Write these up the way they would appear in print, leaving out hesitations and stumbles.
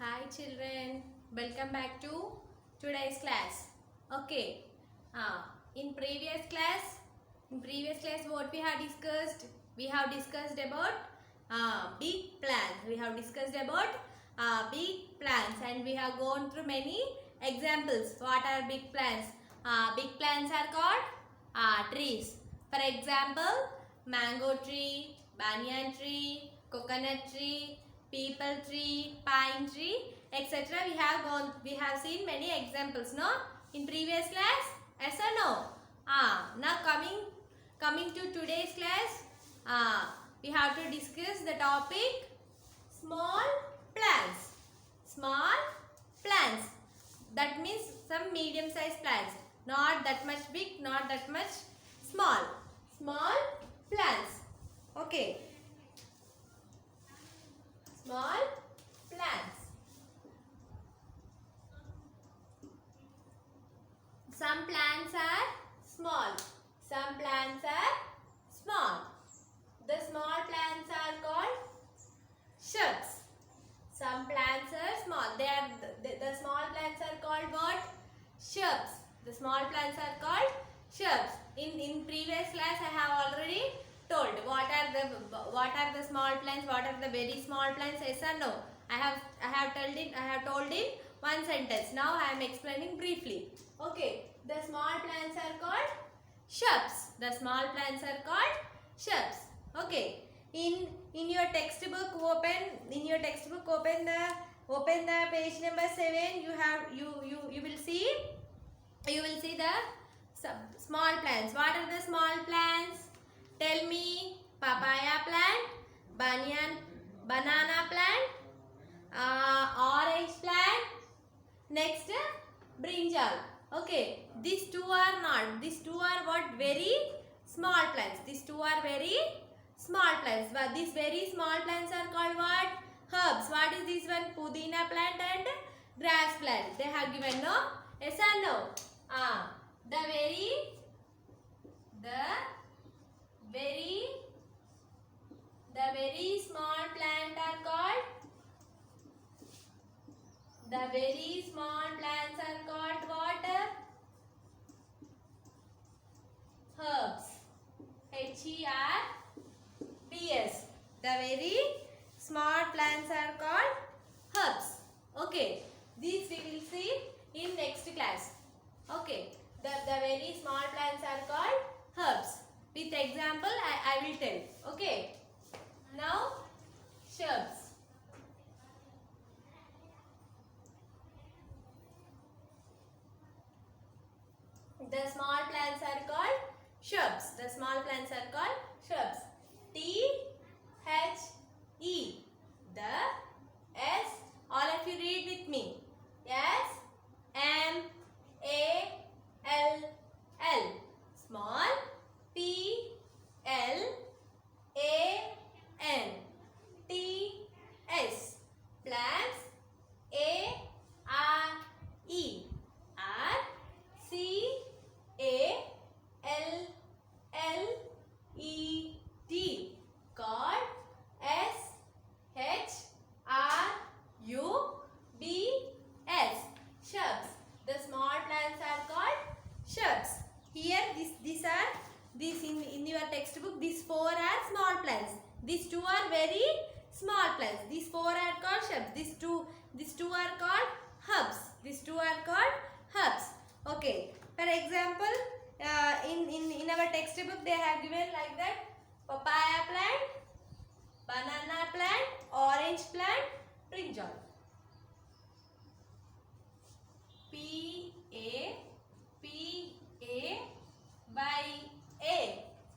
Hi children, welcome back to today's class. Okay, in previous class what we have discussed? We have discussed about big plans. We have discussed about big plans and we have gone through many examples. What are big plants? Big plants are called trees. For example, mango tree, banyan tree, coconut tree, people tree, pine tree, etc. We have seen many examples, no? In previous class, yes or no? Now coming to today's class, we have to discuss the topic small plants. Small plants. That means some medium sized plants. Not that much big, not that much small. Small plants. Okay. Small plants. Some plants are small. Some plants are small. The small plants are called shrubs. Some plants are small. The small plants are called what? Shrubs. The small plants are called shrubs. In previous class I have already told what are the small plants, what are the very small plants, yes or no? I have told in one sentence. Now I am explaining briefly. Okay, the small plants are called shrubs. The small plants are called shrubs. Okay. In your textbook open the page number 7. You will see the small plants. What are the small plants? Tell me. Papaya plant, banana plant, orange plant, next brinjal. Okay, these two are not. These two are what? Very small plants. These two are very small plants. But these very small plants are called what? Herbs. What is this one? Pudina plant and grass plant. They have given, no? Yes or no? The very small plant are called. The very small plants are called what? Herbs. H-E-R-B-S. The very small plants are called herbs. Okay. These we will see in next class. Okay. The very small plants are called herbs. With example, I will tell. Okay. Now, shrubs. The small plants are called shrubs. The small plants are called shrubs. T-H-E. The S. All of you read with me. S-M-A-L-L. Small. P-L-A-N. T-S. Plants. A-R-E. R-C-A-L-L-E-T. Called S-H-R-U-B-S. Shrubs. The small plants are called shrubs. Here in your textbook, these four are small plants. These two are very small plants. These four are called shrubs. These two are called herbs. These two are called herbs. Okay. For example, in our textbook they have given like that: papaya plant, banana plant, orange plant, brinjal. P-A-Y-A.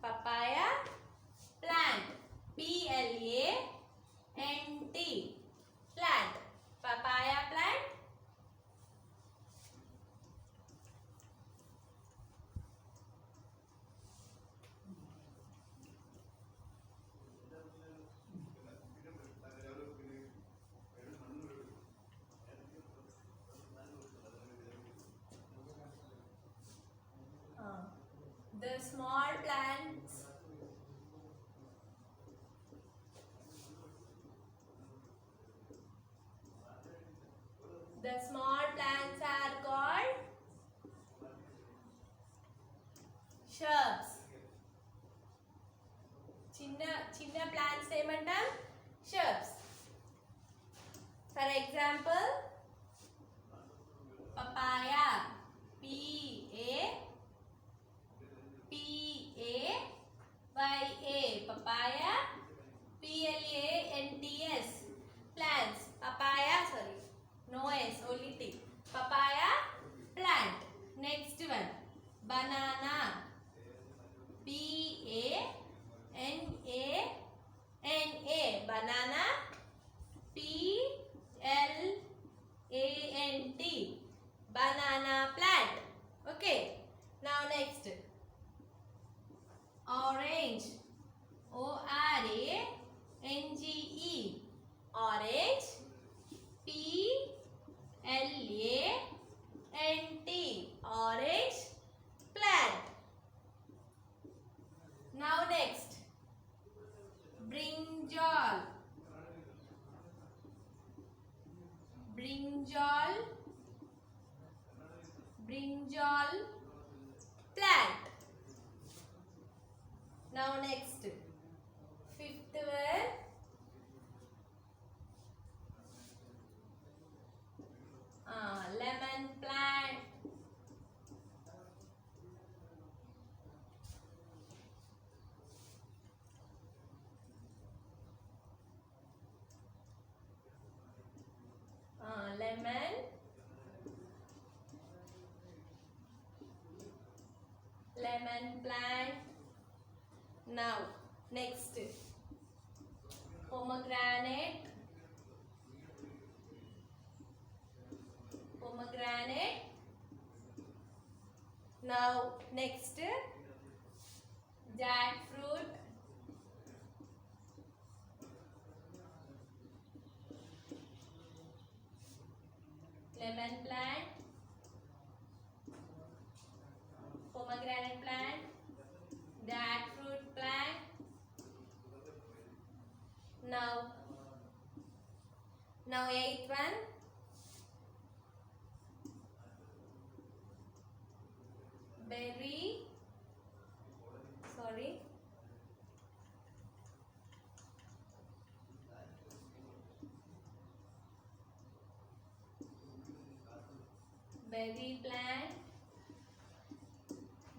Papaya plant. P-L-A-N-T. Plant. Papaya plant. The small plants. The small plants are called shrubs. చిన్న plants ఏమంటాం? Shrubs. For example, papaya. P-A-P-A-Y-A. Papaya. P-L-A-N-T-S. Plants. Papaya, sorry. No S, only T. Papaya plant. Next one. Banana. B-A-N-A-N-A. Banana. P-L-A-N-T. Banana plant. Okay. Now next. Orange. O-R-A-N-G-E. Orange. P-L-A-N-T. Orange plant. Now next. Brinjal. Brinjal plant. Now next. Fifth one. Lemon plant. Lemon plant. Now next, pomegranate. Now next, jackfruit. Lemon plant, pomegranate plant, jackfruit plant. Now eighth one. Berry plant.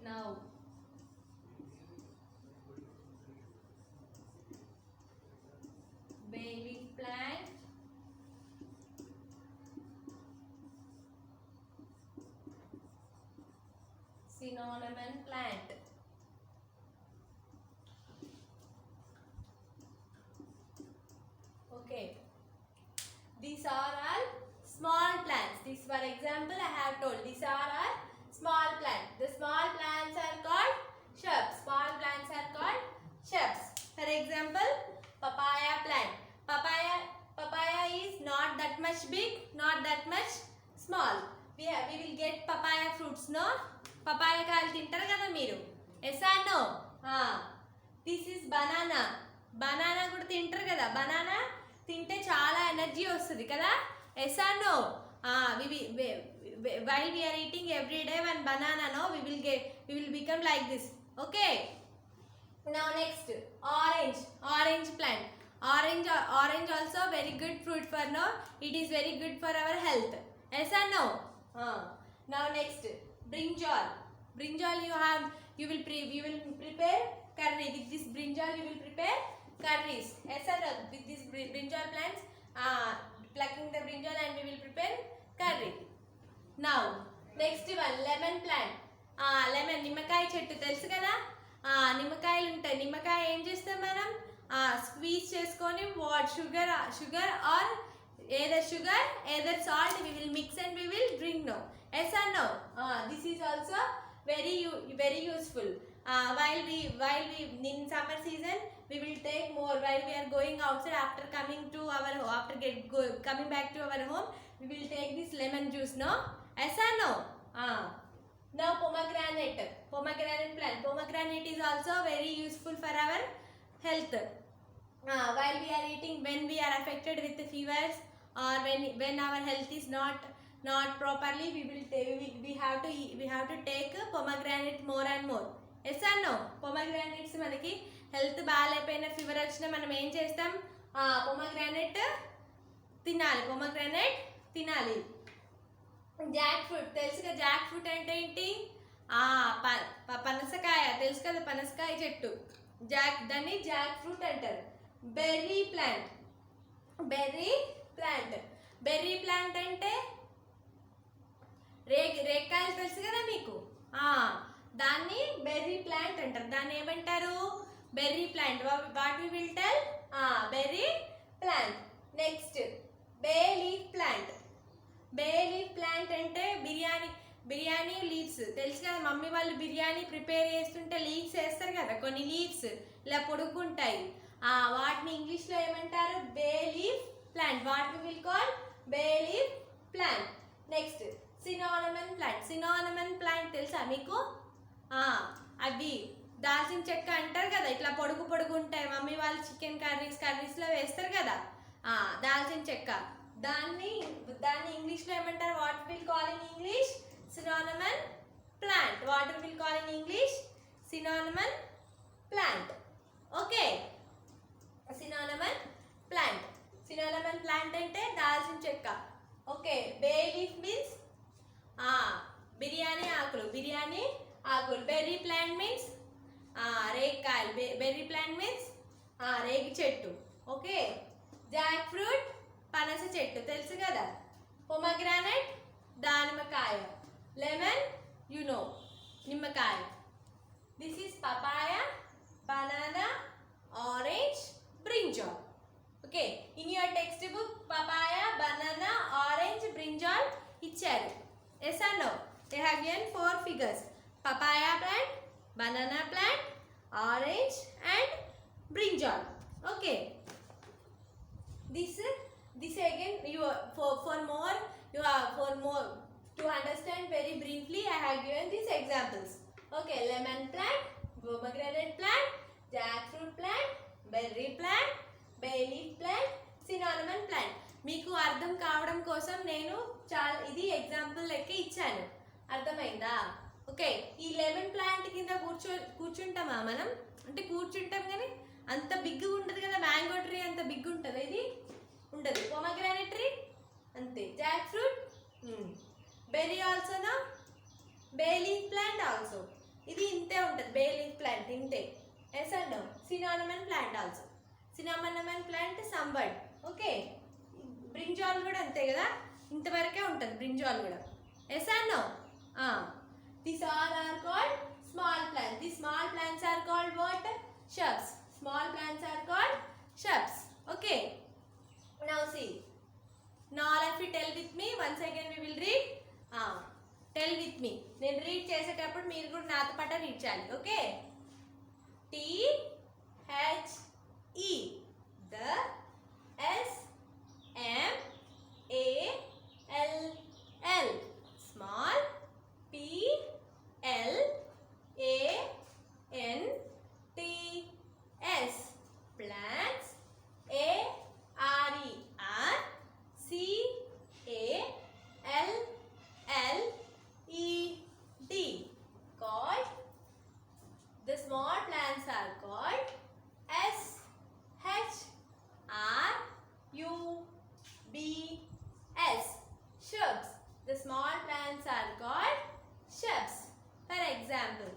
Now bay leaf plant. Cinnamon plant. Okay, these are all small plants. This, for example, I have told these are all small plants. The small plants are called shrubs. Small plants are called shrubs. For example, papaya plant. Papaya is not that much big, not that much small. We will get papaya fruits, no? Papaya కాయలు తింటారు కదా మీరు? Yes or no? This is banana. Banana కూడా తింటారు కదా? Banana తింటే చాలా energy వస్తుంది కదా? Yes or no? While we are eating every day one banana, no, we will become like this. Okay. Now next, orange plant. Orange also very good fruit for, no, it is very good for our health. Yes or no? Now next, brinjal you will prepare curry. With this brinjal you will prepare curries. Yes or no? With this brinjal plants, plucking the brinjal and we will prepare curry. Now next one, lemon plant. Lemon, నిమ్మకాయ చెట్టు తెలుసు కదా? నిమ్మకాయలు ఉంటాయి. నిమ్మకాయ ఏం చేస్తాం మనం? స్క్వీజ్ చేసుకొని sugar or either salt we will mix and we will drink, no? Yes or no? This is also very useful. While we in summer season we will take more. While we are going outside, after coming back to our home, we will take this lemon juice, no? Yes or no? Now pomegranate plant. Pomegranate is also very useful for our health. While we are eating, when we are affected with the fevers or when our health is not not properly, we have to take pomegranate more and more. Yes or no? Pomegranates మనకి health బాగాలేకపోయినా fever వచ్చినా మనం ఏం చేస్తాం, pomegranate తినాలి. Jack fruit తెలుసు కదా, Jack fruit అంటే ఏంటి, పనసకాయ తెలుసు కదా, పనసకాయ చెట్టు, దాన్ని జాక్ ఫ్రూట్ అంటారు. బెర్రీ ప్లాంట్ అంటే రేక్కాయలు తెలుసు కదా మీకు, దాన్ని బెర్రీ ప్లాంట్ అంటారు. దాన్ని ఏమంటారు, berry plant. What we will tell, berry plant. Next bay leaf plant అంటే బిర్యానీ లీవ్స్ తెలుసు కదా, మమ్మీ వాళ్ళు బిర్యానీ ప్రిపేర్ చేస్తుంటే లీవ్స్ వేస్తారు కదా, కొన్ని లీవ్స్ ఇలా పొడుగుంటాయి, వాటిని ఇంగ్లీష్లో ఏమంటారు, bay leaf plant. What we will call bay leaf plant. Next cinnamon plant తెలుసా మీకు, అవి దాల్చిన చెక్క అంటారు కదా, ఇట్లా పొడుగు ఉంటాయి, మమ్మీ వాళ్ళు చికెన్ కర్రీస్లో వేస్తారు కదా, దాల్చిన చెక్క. దాన్ని ఇంగ్లీష్లో ఏమంటారు, what will call in English, cinnamon plant. What will call in English, cinnamon plant. Okay, cinnamon plant అంటే దాల్చిన చెక్క. Okay, bay leaf means biryani ఆకులు. బెర్రీ ప్లాంట్ మీన్స్ రేక్కాయలు. బెర్రీ ప్లాంట్ మీన్స్ రేగి చెట్టు. ఓకే, జాక్ ఫ్రూట్ పనస చెట్టు తెలుసు కదా, పొమగ్రానైట్ దానిమ్మకాయ, లెమన్ నిమ్మకాయ. This is papaya, banana, orange, brinjal. Okay, in your textbook papaya, banana, orange, brinjal ఇచ్చారు. Yes or no? They have given 4 figures, papaya plant, banana plant, orange and brinjal. Okay, this again for more to understand very briefly I have given these examples. Okay, lemon plant, pomegranate plant, jackfruit plant, berry plant, bay leaf plant, cinnamon plant. మీకు అర్థం కావడం కోసం నేను ఇది example లెక్క ఇచ్చాను, అర్థమైందా? Okay, ఈ లెమన్ ప్లాంట్ కింద కూర్చుంటామా మనం, అంటే కూర్చుంటాం కానీ అంత బిగ్గా ఉండదు కదా, మ్యాంగో ట్రీ అంత బిగ్ ఉంటుంది, ఇది ఉండదు. పొమగ్రానేట్ ట్రీ అంతే, జాక్ ఫ్రూట్, బెర్రీ ఆల్సోనా, బే లీఫ్ ప్లాంట్ ఆల్సో, ఇది ఇంతే ఉంటుంది, బే లీఫ్ ప్లాంట్ ఇంతే. Yes and no? Cinnamon plant also, cinnamon plant సంబర్డ్. ఓకే, బ్రింజాల్ కూడా అంతే కదా, ఇంతవరకే ఉంటుంది బ్రింజాల్ కూడా. ఎస్ అండ్ నో? These all are called small plants. These small plants are called what? Shrubs. Small plants are called shrubs. Okay. Now see. Now all of you tell with me. Once again we will read. Tell with me. నేను read చేసేటప్పుడు మీరు కూడా నాతో పాటు read చేయాలి. Okay? THE the SMALL small PLANTS plants ARERCALLED called, the small plants are called SHRUBS, shrubs. The small plants are called shrubs. For example,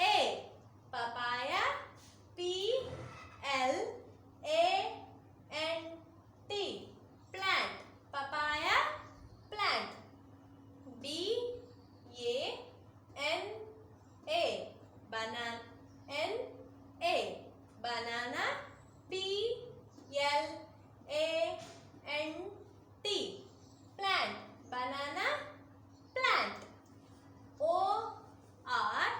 PAPAYA papaya, PLANT plant, papaya plant. BANANA banana, PLANT plant, banana plant. ORANGUTAN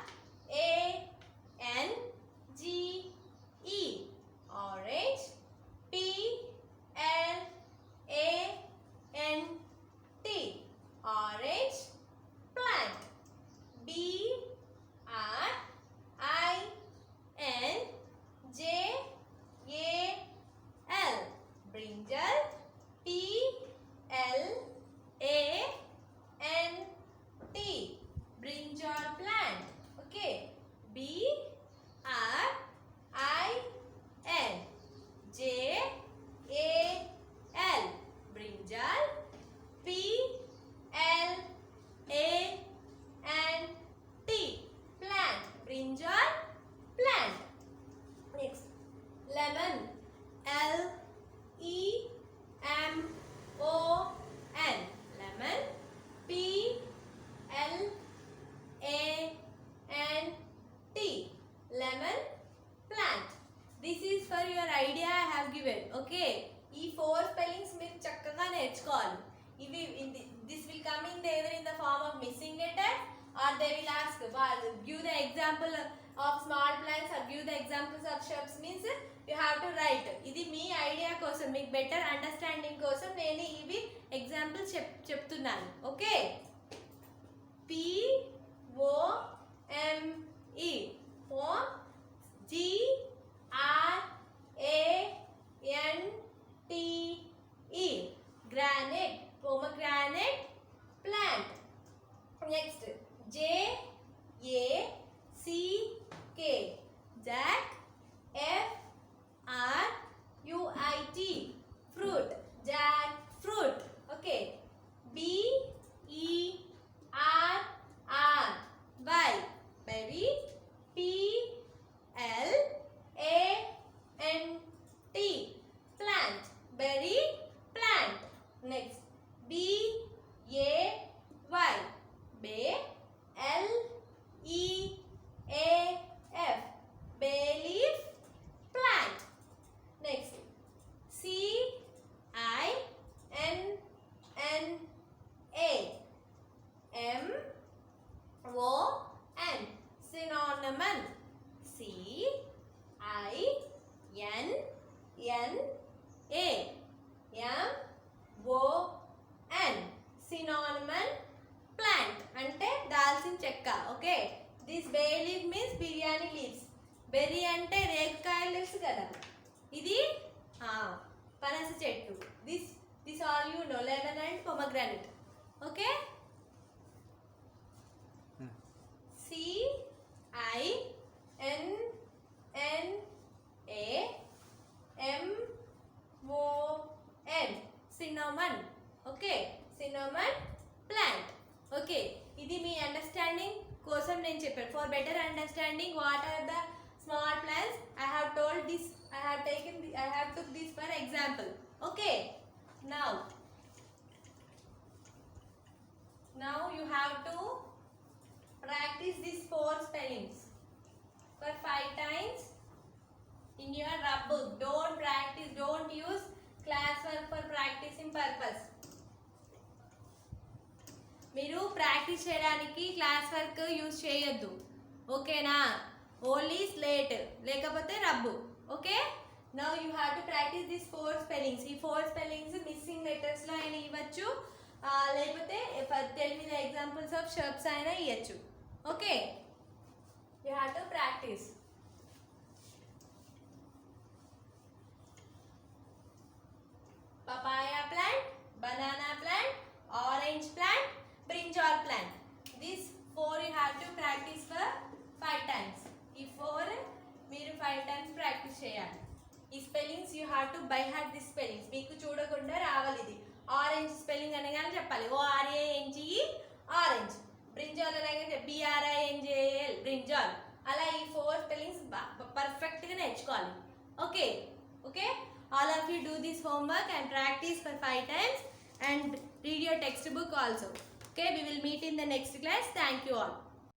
given. Okay, ఈ 4 spellings మీరు చక్కగా నేర్చుకోవాలి. ఇవి this will come in either in the form of missing letter or they will ask give the example of small plants or give the examples of shrubs, means you have to write. ఇది మీ idea కోసం, మీకు better understanding కోసం నేను ఇవి examples చెప్తున్నాను. Okay, POME GRANTE, granite, pomegranate plant. Next, JACK, jack, FRUIT, fruit, jackfruit. Okay, BERRY, berry, PLANT, plant, berry plant. Next, BAY, bay, LEAF, bay leaf plant. Next, CINNA, MON, synonym. CINNA, MON, synonym plant అంటే దాల్చిన చెక్క. Okay, this bay leaf means biryani leaves. Berry అంటే రేగుకాయలు తెలుసు కదా, ఇది పనస చెట్టు. This all you know, lemon and pomegranate. Okay, CINNAMON, cinnamon. Okay, cinnamon plant. Okay, ఇది మీ అండర్స్టాండింగ్ కోసం నేను చెప్పాను. For better understanding what are the small plants I have told this, I have took this for example. Okay, now you have to practice these 4 spellings for 5 times in your rub book. Don't use classwork for practicing purpose. మీరు practice చేయడానికి class work use చేయొద్దు. ఓకేనా, only slate లేకపోతే rough. Okay, now you have to practice this 4 spellings. ఈ 4 spellings missing లెటర్స్లో అయినా ఇవ్వచ్చు, లేకపోతే tell me the examples of sharps అయినా ఇవ్వచ్చు. Okay, you have to practice. Papaya plant, banana plant, orange plant, brinjal plant. These 4 you have to practice for 5 times. ఈ 4 మీరు 5 times practice చేయాలి. ఈ spellings you have to buy heart this spellings. మీకు చూడకుండా రావాలి. ఇది ఆరెంజ్ స్పెల్లింగ్ అనగానే చెప్పాలి, ORANGE ఆరెంజ్. బ్రింజాల్ అనగానే BRINJAL బ్రింజాల్. అలా ఈ 4 స్పెల్లింగ్స్ పర్ఫెక్ట్గా నేర్చుకోవాలి. Okay, all of you do this homework and practice for 5 times and read your textbook also. Okay, we will meet in the next class. Thank you all.